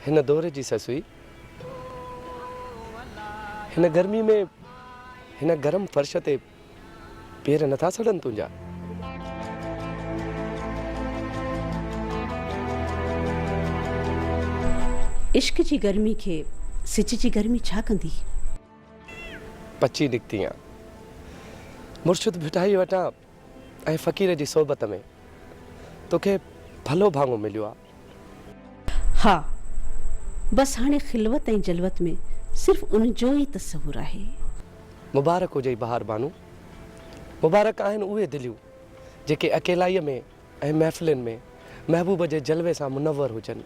हिन दौर जी ससुई हिन गर्मी में हिन गरम फर्श ते पेर नथा सड़न तुंहिंजा। इश्क जी गर्मी के सिज जी गर्मी छा कंदी? पची निकती आ मुर्शिद भिटाई वटा ऐं फ़कीर जी सोबत में तोखे भलो भाङो मिलियो आ। हाँ, बस हाणे खिलवत ऐं जलवत में सिर्फ उन जो ही तस्वुर आहे। मुबारक हुजे बहार बानू, मुबारक आहिनि उहे दिलियूं जेके अकेलाईअ में ऐं महफ़िलुनि में महबूब जे जलवे सां मुनव्वर हुजनि।